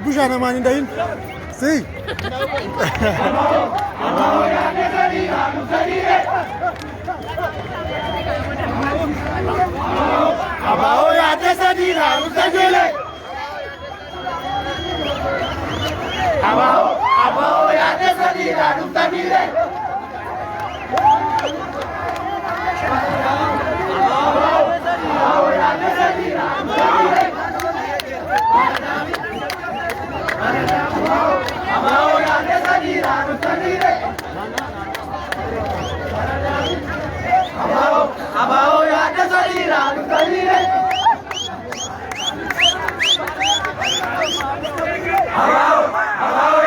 Puxa na mani dahin. Sim. Abao ya desadira usajele. Abao ya desadira usajele. Abao ya desadira usajele. Abao ya desadira usajele. Abao ya desadira usajele. Abao ya desadira usajele. Abao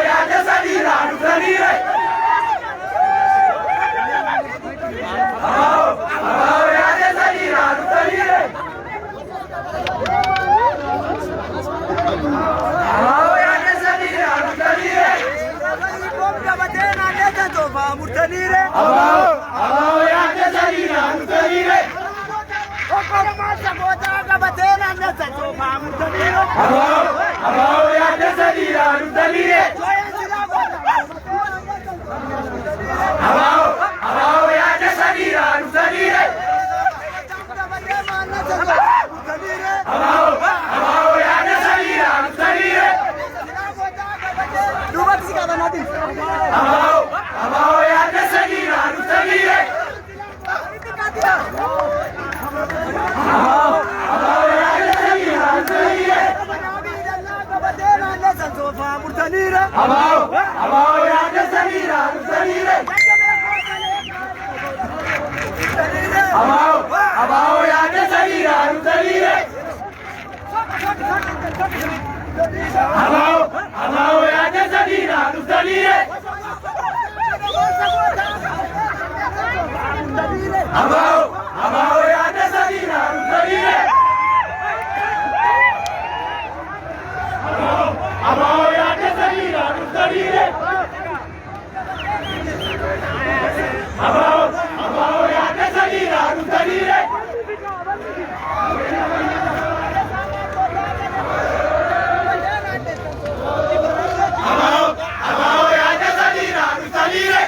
ya desadira usajele. Abao ya desadira usajele. Abao ya desadira usajele. Abao ya desadira usajele. Abao ya desadira usajele. Abao ya desadira usajele. Abao ya desadira usajele. Abao ya desadira usajele. Abao ya desadira usajele. Abao ya desadira usajele. Abao ya desadira usajele. Abao ya desadira usajele. Abao ya desadira usajele.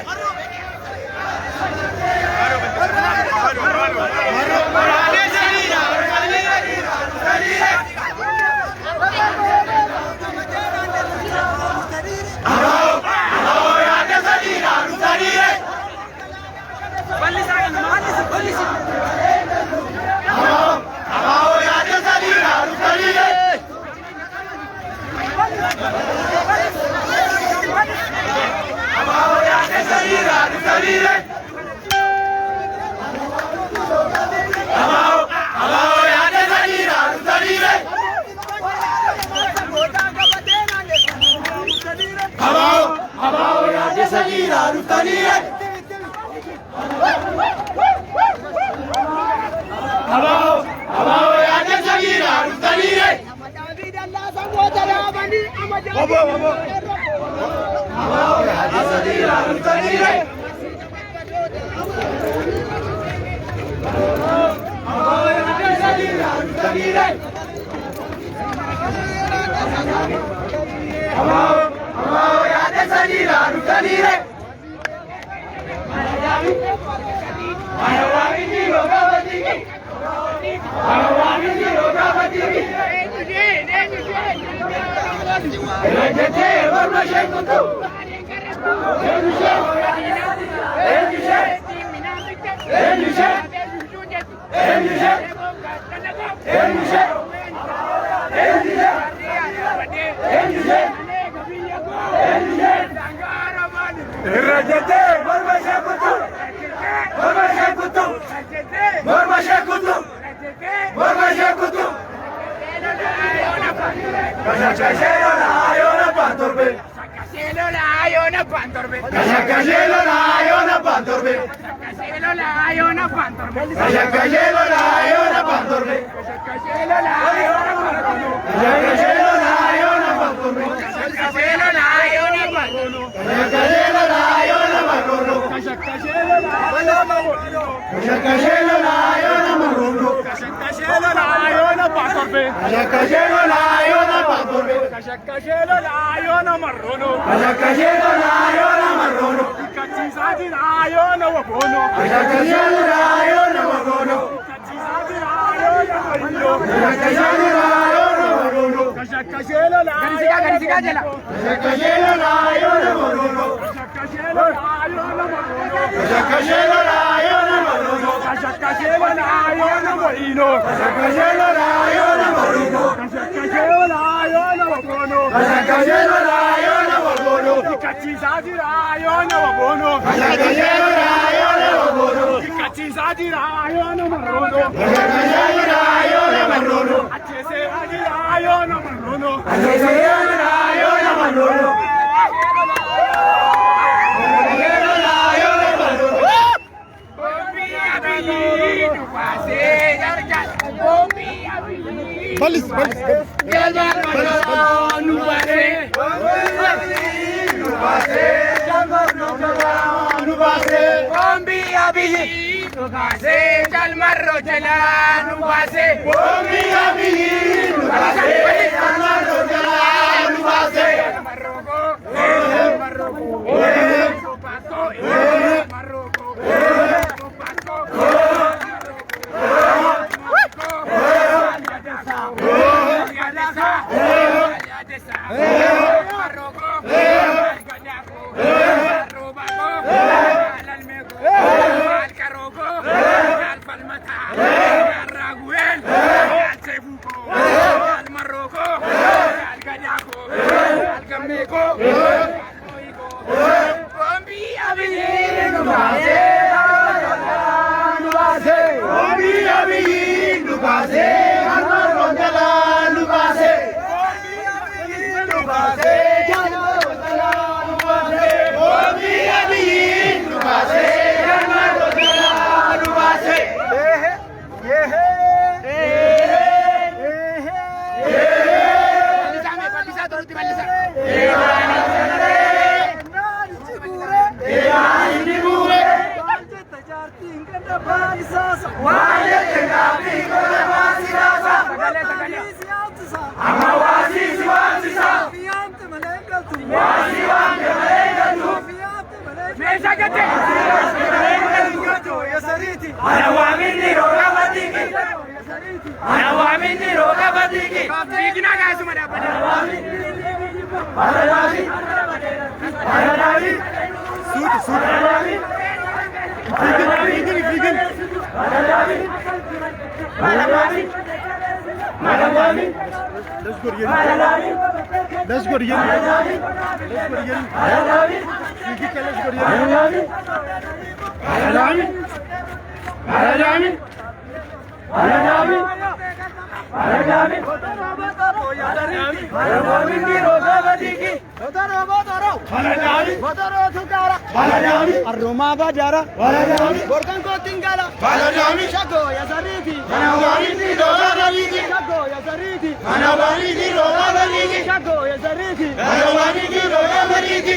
की रोजा मरी की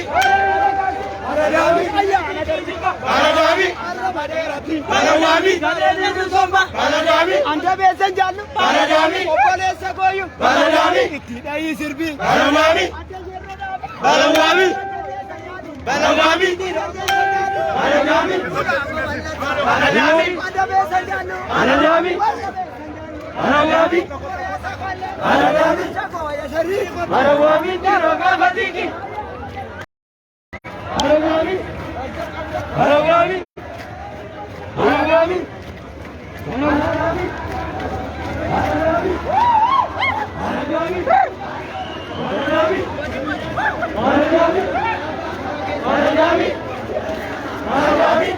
Baradawi anda besan jalu Baradawi opale sagoyu Baradawi tidai sirbi Baradawi Baradawi Baradawi Baradawi Baradawi anda besan jalu Baradawi Baradawi Baradawi sagoya sharif Baradawi roga batiki Baradawi Baradawi Baradawi Baradawi Baradawi Baradawi Baradawi Baradawi Baradawi Baradawi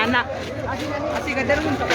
Anak. Así que tenemos un toque.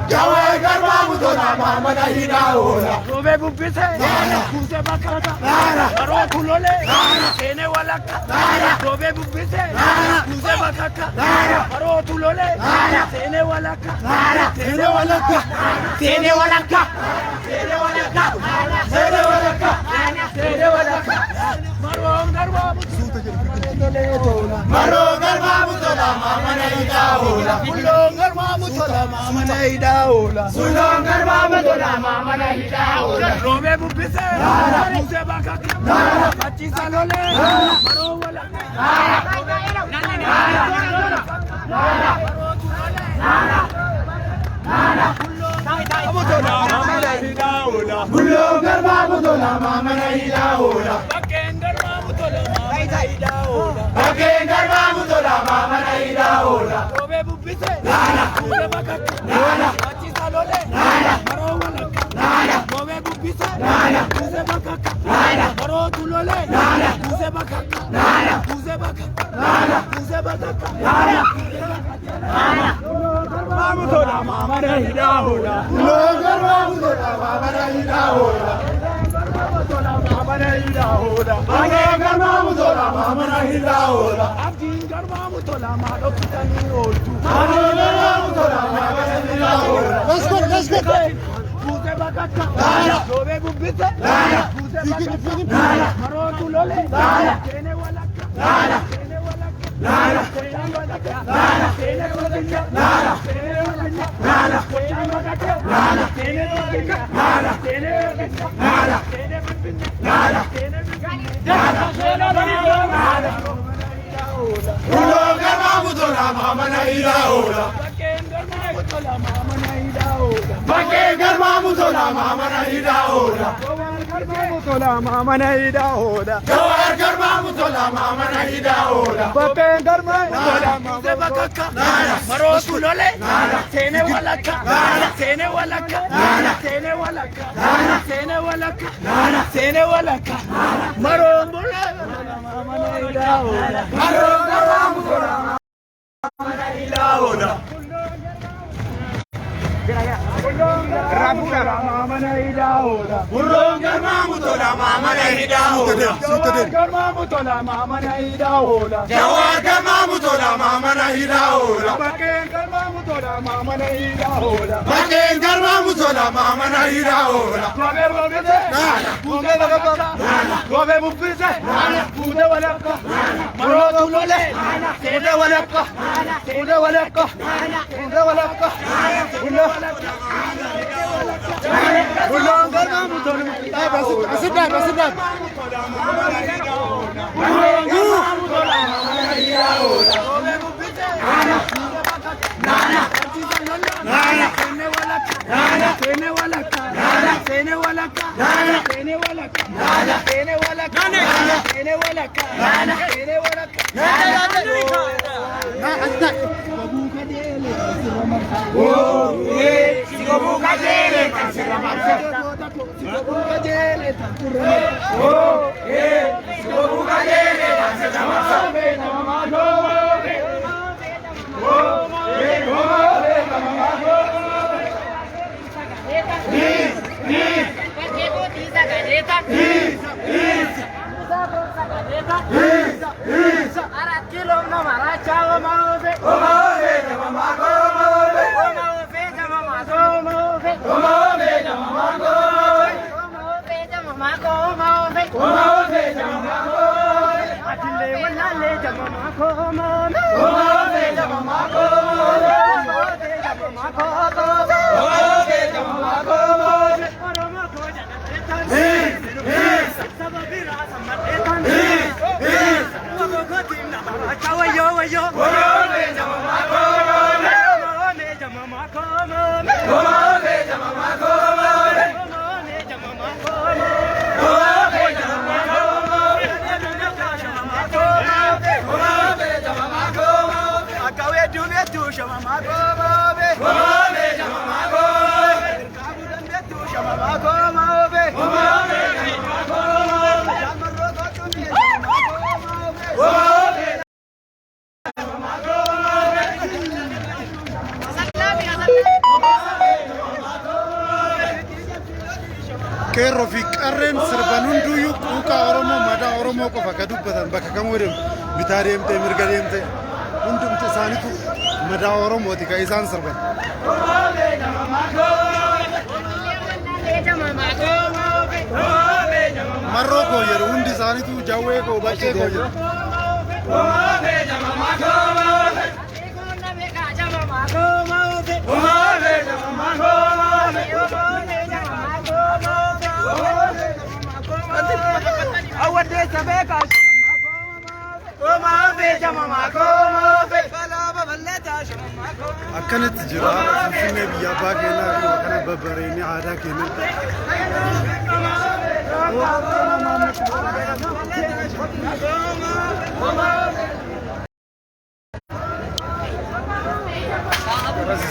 Jawai garba mutona mamana hidaola. Robe bubbise, kuse bakaka, maro kulole, tene walaka. Robe bubbise, kuse bakaka, maro tulole, tene walaka. Tene walaka, tene walaka, tene walaka, tene walaka, tene walaka. Maro garba Maro garba mutola mamana hidaola. Sulong garba mutola mamana hidaola. Sulong garba mutola mamana hidaola. Robe bubbise, kuse bakaka, pachi salole, maro walaka. Sulong garba mutola mamana hidaola. Baken garba mutola mamana hidaola. Baken garba mutola mamana hidaola. Robe bubbise, kuse bakaka, pachi salole, maro walaka. Robe bubbise, kuse bakaka, maro tulole, kuse bakaka, kuse bakaka, kuse bakaka. Mamutola mamana hidaola. Sulong garba mutola mamana hidaola. Mamana hidaola. Baken garba mutola mamana hidaola. Abdin garba mutola mado kitani oltu. Baken garba mutola mamana hidaola. Let's go. Kuse bakaka, robe bubbise, kuse bakaka, maro tulole, tene walaka, tene walaka, tene walaka, tene walaka, tene walaka, tene walaka, tene walaka, tene walaka, tene Sulong garba mutola mamana hidaola. Baken garba mutola mamana hidaola. Mamana hidaola. Jawar garba mutola mamana hidaola. Baken garba kuse bakaka, maro tulole, tene walaka, tene walaka, tene walaka, tene walaka, tene walaka, maro mbule, mamana hidaola. Maro garba mutola mamana hidaola. Mamana hidaola. Sulong garba mutola mamana hidaola. Garba mutola mamana hidaola. Jawar garba mutola mamana hidaola. Baken garba mutola mamana hidaola. Baken garba mutola mamana hidaola. Robe bubbise, kuse bakaka, robe bubbise, kuse walaka, maro tulole, tene walaka, tene walaka, tene walaka, Sulong garba mutola. Sit down. Kerro fi qarren sirbanun duyu kuka oromo qofa ka dubbatan bakka kamoodem bitaademte mirgadeemte hundumti isaanitu mada oromooti ka isaan sirban marroko jedhu hundi isaanitu jawwee koo bakkee koo jedhu akkanatti jira finfinnee biyya abbaa keenyaa fi kana babbareedni aadaa keenya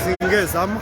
Singees amma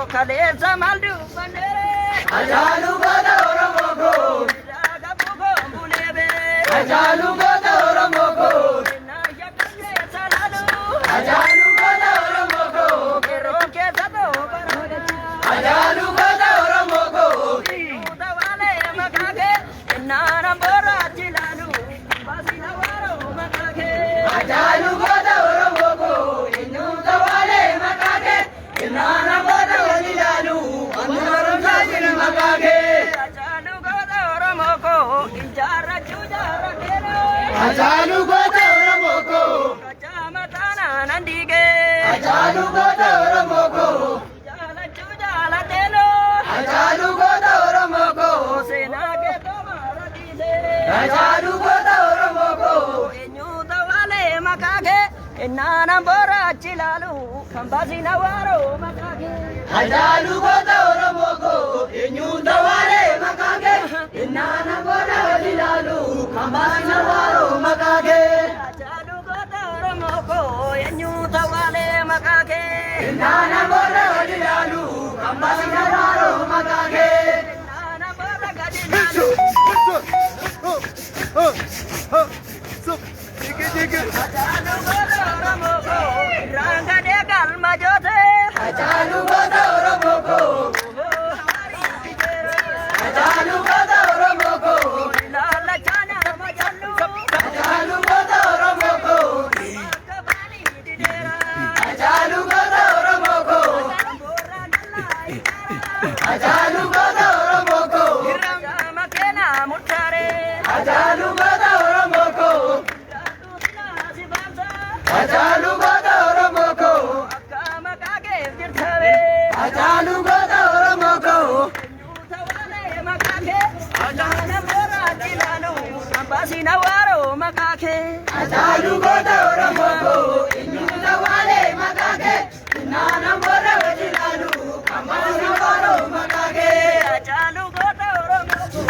Kalesa maldu bandere Ajalu goda oromoko raga bugo bulebe Ajalu goda oromoko na yakne saladu Ajalu goda oromoko keroke sado barada Ajalu goda oromoko udawale makage nana bora jilalu basina waro makage Ajalu goda oromoko inu dawale makage inana goda walilalu amuram sajina makage ajalu goda oromoko injara chujara kero Ajalu goda oromoko kachamatana nandige Ajalu goda oromoko jala chujala telo Ajalu goda oromoko sena ke tomara dise Ajalu goda oromoko enyuta wale makage enana bora chilalu kambasina waro makage Ajalu goda oromoko inu dawale makage inana goda walilalu kambasina waro makage ajalu goda oromoko enyuta wale makage inana goda walilalu kambasina waro makage enana bora gadilalu ajalu goda oromoko ranga de galma jote Ajalu goda oromoko Ajalu goda oromoko lala chana majallu Ajalu goda oromoko kabani didera Ajalu goda oromoko bora nalla Ajalu goda oromoko ranga makena mutare Ajalu goda oromoko Ajalu goda oromoko akama kage tirthave Ajalu goda oromoko nyutawale makake ajana bora dilanu ambasina waro makake Ajalu goda oromoko inu dawale makage inana bora wajilalu kambasina waro makage ajalu goda oromoko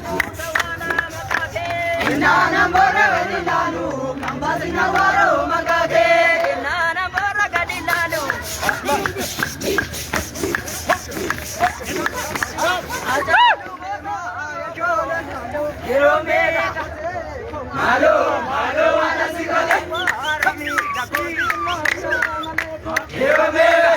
nyutawala makake inana bora wajilalu kambasina waro makage nana bora gadilanu ajalu goda Kiromega Malo malo anasikale Kiromega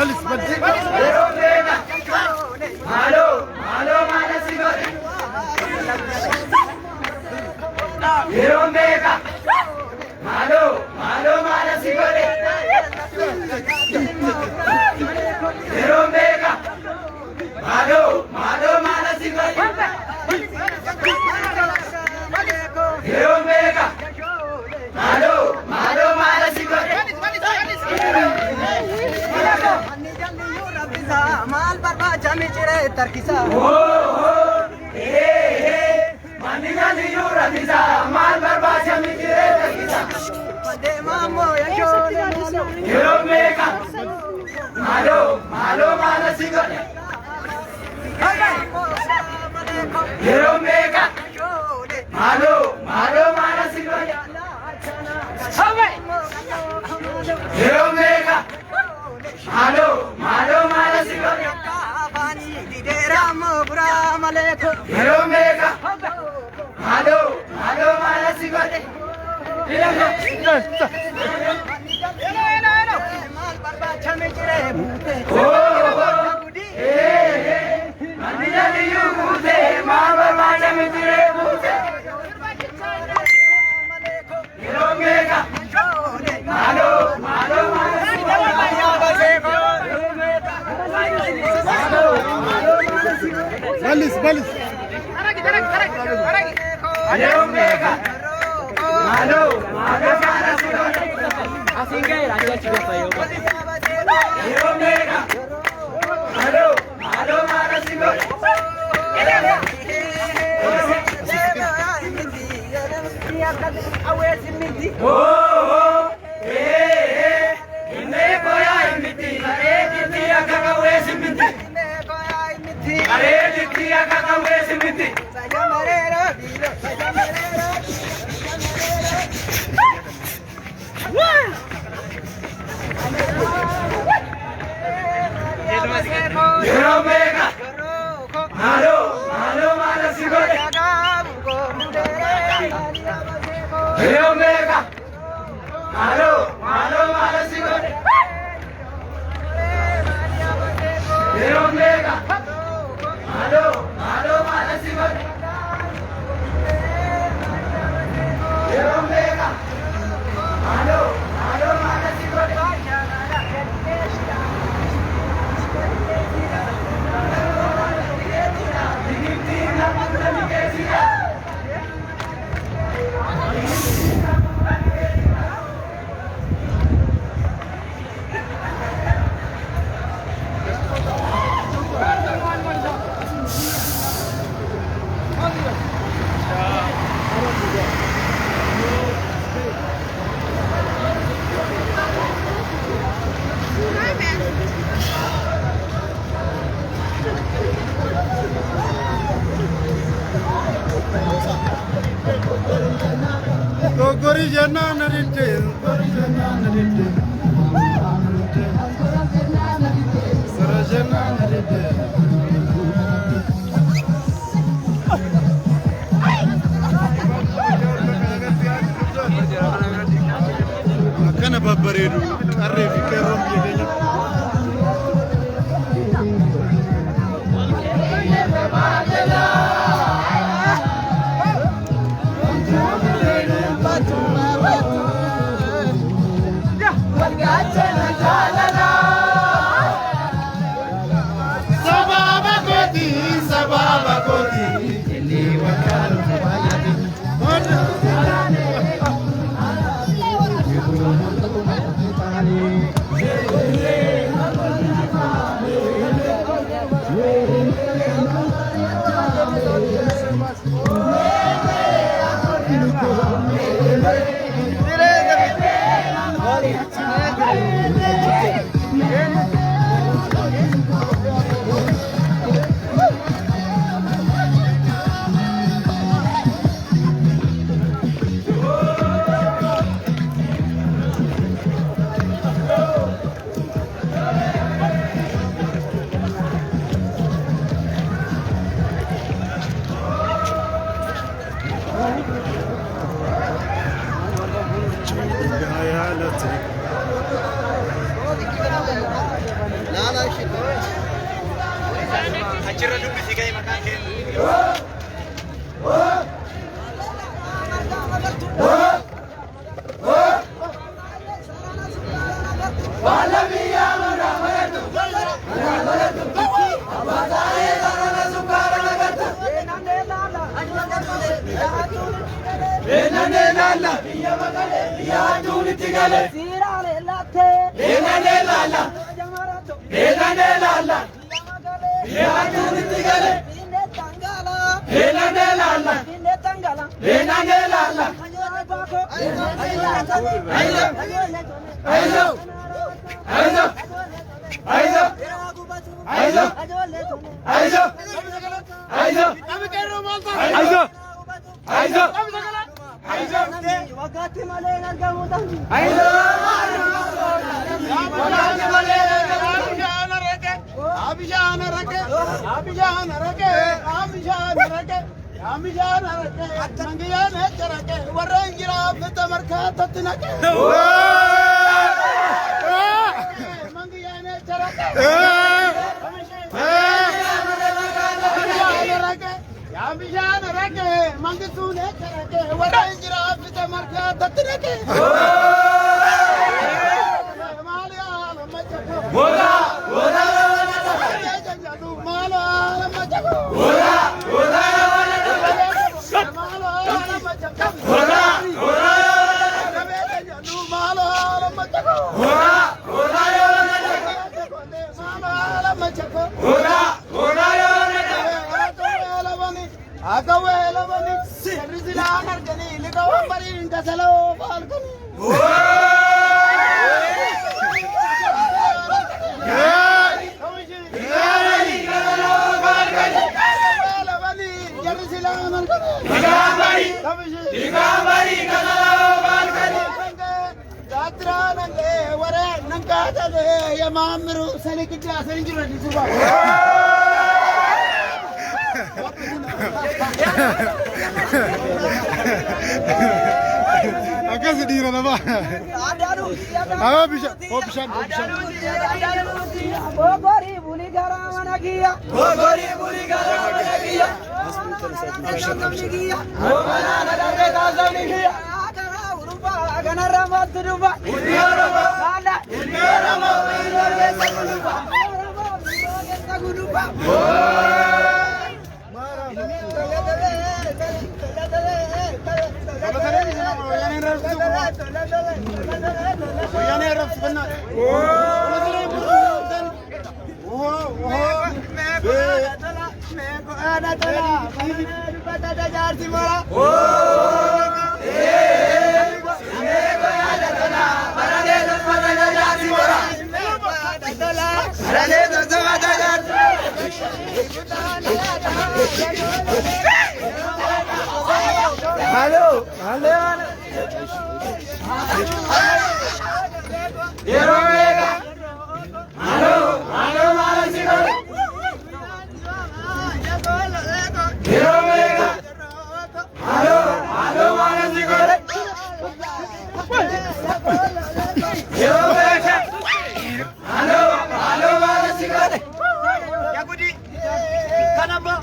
Malis, malis. Yeromega, malo, malo mana sigore. Yeromega, malo, malo mana sigore. Yeromega, malo, malo mana sigore. Yeromega, malo, malo mana sigore. माल बर्बाद जमी चिरे तरकिसा मानिगा दियो रदिसा माल बर्बाद जमी चिरे तरकिसा दे मामो यशो Yeromega, malo, malo mana sigore. Yeromega, malo, malo mana sigore. Yeromega, malo, malo mana sigore. पानी दे राम बुरा मलेखो Yeromega, malo, malo mana sigore. माल बर्बाद जमी चिरे भूते Maniga diyo bute, maal barbad jami chire bute. Yeromega, malo, malo mana sigore. Malis, malis. Yeromega, malo, malo mana sigore. Yeromega, malo, malo mana sigore. Inne koya imiti, are diti akaga wesi miti, are diti akaga wesi miti. Yeromega, malo, malo mana sigore. Yeromega, malo, malo mana sigore. Yeromega, malo, malo mana sigore. Yeromega, malo, malo mana sigore. Gori jana narite, gori jana narite. Sara jana narite. Akkana babbareedu qarree fi qeerroon biyya keenya. Balamiya maramaratu. Maramaratu. Abadare darana sukarana gatu. Enane lala. Biya magale. Biya juli tigale. Sirale latte. Enane lala. Jamarato. Enane lala. Biya juli tigale. Ine tangala. Enane lala. Ine tangala. Enane lala. Aizo. Aizo. Aizo. Aizo. Aizo. Aizo. Aizo. Aizo. Aizo. Aizo. Wakati male nagamuta. Aizo. Akas dira nama. Apa bisa? Oh bisa. Bogori buli garamana kiya. Bogori buli garamana kiya. Mana darbe dazani kiya. Agana ramat ruba. Udiarama. Nada. Udiarama. Udiarama. Sagunuba. Halo, halo. Hero Vega. Halo, halo Malasiko. Hero Vega. Halo, halo Malasiko. Hero Vega. Halo, halo Malasiko. Yagudi. Kanaba.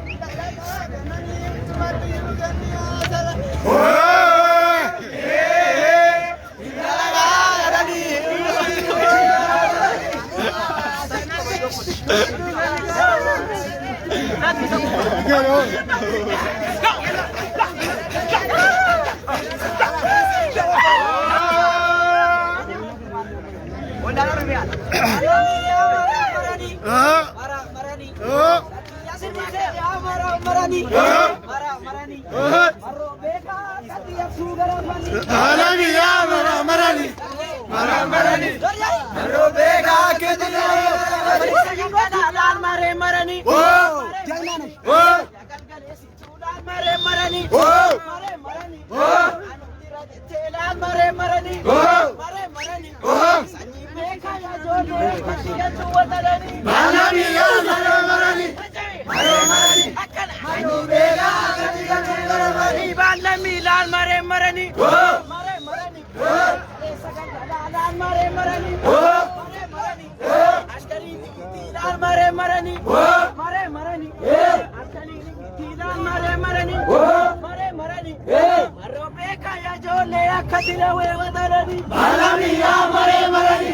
Balamiya mare marani.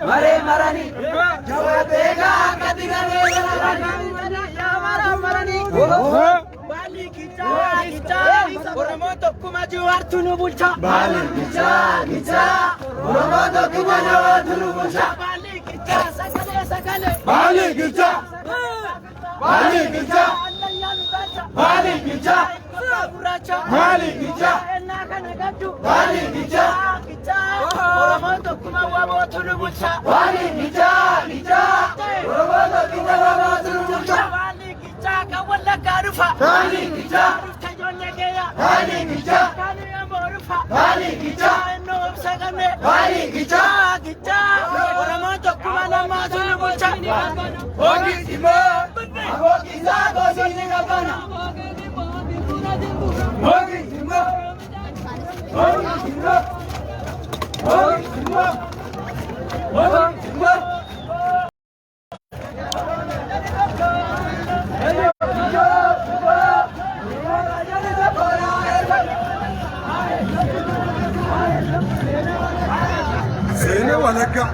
मरे मरनी जवाबेगा कदिगरे Bali gicha Oromo tokkuma jawaartunu bulcha Bali gicha Oromo tokkuma jawaartunu bulcha Bali gicha sakale Bali gicha Bali gicha Bali gicha Bali gicha Bali gicha Oromo tokkuma jawaartunu bulcha Bali gicha Oromo tokkuma jawaartunu bulcha Jaga wala garufa Bali gicha Tajonne geya Bali gicha Kanu ya morufa Bali gicha No sagame Bali gicha Oromo tokkuma nama sunu bulcha Hogi simo Hogi sago sini kapana Hogi simo Hogi simo Hogi simo Hogi simo Seni walaka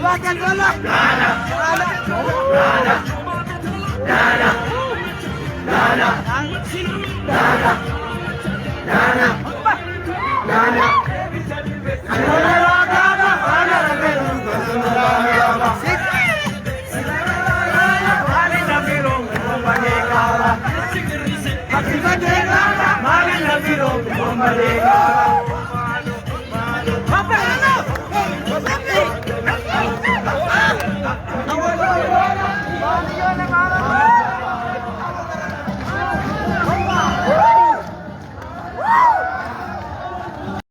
Magan na biro,